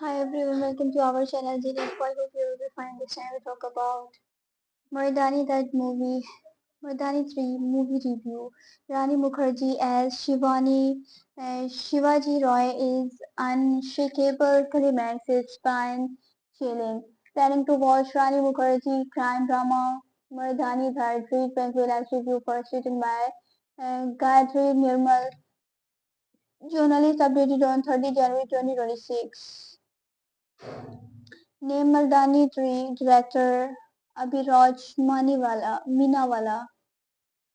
Hi everyone, welcome to our channel Genius Boy. Hope you will be fine. This time we talk about Mardani that movie, Mardani 3 movie review. Rani Mukherjee as Shivani, Shivaji Roy is unshakable climax is spine chilling. Planning to watch Rani Mukherjee crime drama Mardani that read Pankwila's review first written by Gayatri Nirmal, journalist updated on 30 January 2026. Name Mardani Tree Director Abhiraj Minawala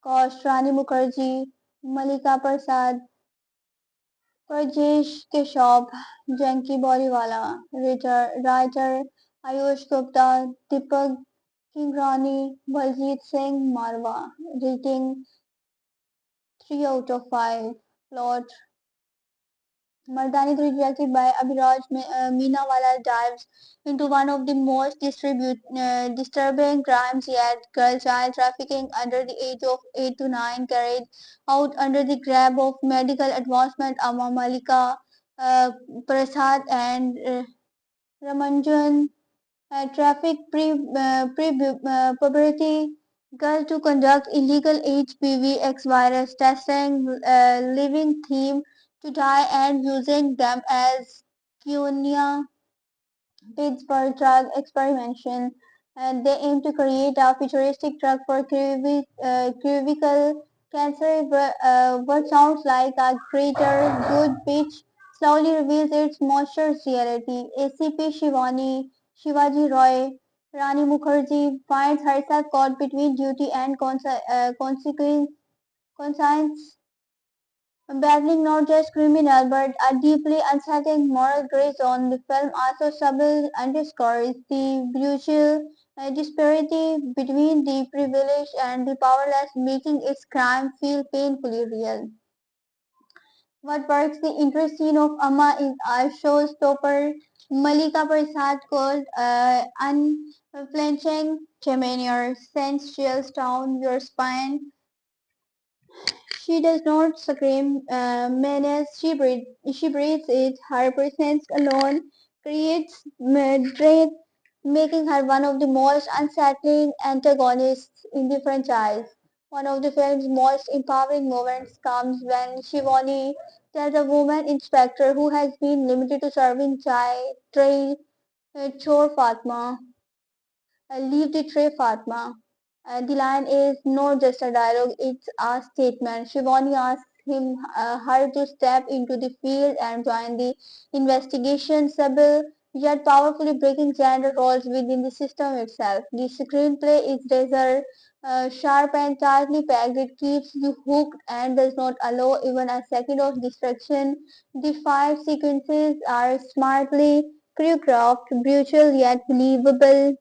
Cost Rani Mukherjee Malika Prasad Rajesh Keshab Janki Boriwala Writer Ayush Gupta Deepak Kingrani Baljeet Singh Marwa Rating 3 out of 5 Plot Mardani 3 directed by Abhiraj Meenawala dives into one of the most disturbing crimes yet, girl child trafficking under the age of 8 to 9 carried out under the grab of medical advancement. Amma Malika uh, Prasad and Ramanjan traffic puberty girl to conduct illegal HPV X virus testing, leaving them to die and using them as Cunia Pittsburgh drug experimentation. And they aim to create a futuristic drug for cervical cancer. What sounds like a greater good pitch slowly reveals its monstrous reality. ACP Shivani, Shivaji Roy, Rani Mukherjee finds herself caught between duty and conscience, battling not just criminal but a deeply unsettling moral gray zone. The film also subtly underscores the brutal disparity between the privileged and the powerless, making its crime feel painfully real. What perks the interest scene of Amma is a showstopper. Malika Prasad called unflinching demeanor sends chills down your spine. She does not scream menace, she breathes it. Her presence alone creates dread, making her one of the most unsettling antagonists in the franchise. One of the film's most empowering moments comes when Shivani tells a woman inspector who has been limited to serving chai tray, chore Fatma, leave the tray Fatma. The line is not just a dialogue, it's a statement. Shivani asks her to step into the field and join the investigation, subtle yet powerfully breaking gender roles within the system itself. The screenplay is razor sharp and tightly packed. It keeps you hooked and does not allow even a second of distraction. The fight sequences are smartly choreographed, brutal yet believable,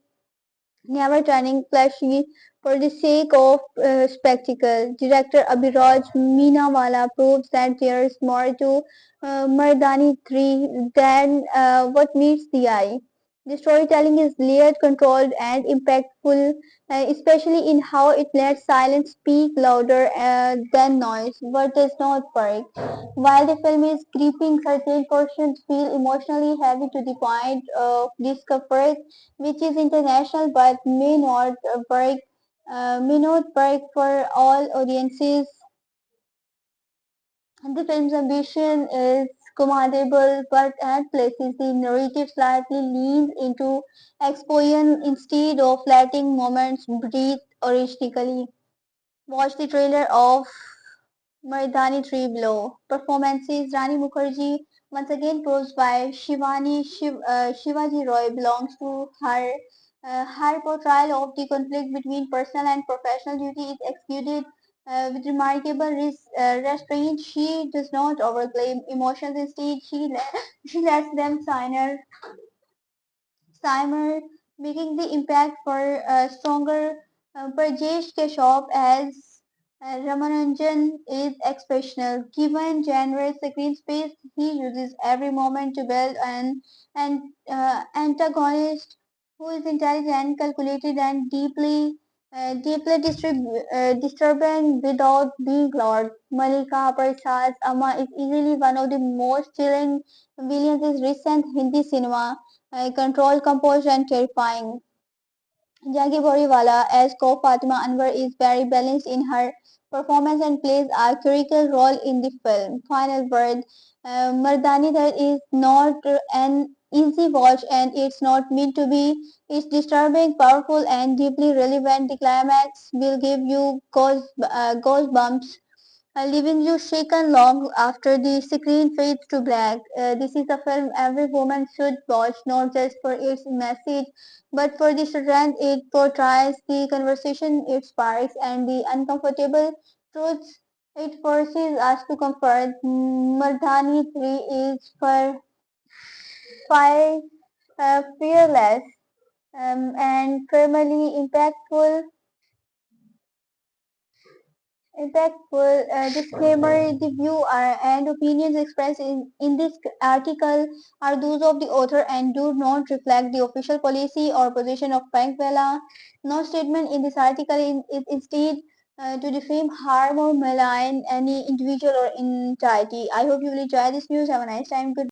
never turning flashy for the sake of spectacle. Director Abhiraj Meenawala proves that there's more to Mardani 3 than what meets the eye. The storytelling is layered, controlled, and impactful, especially in how it lets silence speak louder than noise. What does not work? While the film is gripping, certain portions feel emotionally heavy to the point of discomfort, which is international but may not work for all audiences. The film's ambition is commendable, but at places the narrative slightly leans into exposition instead of letting moments breathe organically. Watch the trailer of Mardani Tree below. Performances Rani Mukherjee once again proves why Shivaji Roy belongs to her. Her portrayal of the conflict between personal and professional duty is executed with remarkable restraint. She does not overclaim emotions. Instead, she lets them simmer, making the impact for stronger. Brajesh Keshav as Ramananjan is exceptional. Given generous screen space, he uses every moment to build an antagonist who is intelligent, calculated, and deeply Disturbing without being loud. Malika Prasad's Amma is easily one of the most chilling villains in recent Hindi cinema. Controlled, composed, and terrifying. Jackie Boriwala as co Fatima Anwar is very balanced in her performance and plays a critical role in the film. Final word. Mardani Dhar is not an easy watch and it's not meant to be. It's disturbing, powerful and deeply relevant. The climax will give you goosebumps leaving you shaken long after the screen fades to black. This is a film every woman should watch, not just for its message, but for the strength it portrays, the conversation it sparks, and the uncomfortable truths it forces us to comfort. Mardhani 3 is for fire, fearless and primarily impactful. Disclaimer: the view and opinions expressed in this article are those of the author and do not reflect the official policy or position of Bankvela. No statement in this article is instead to defame, harm, or malign any individual or entity. I hope you will enjoy this news. Have a nice time. Good.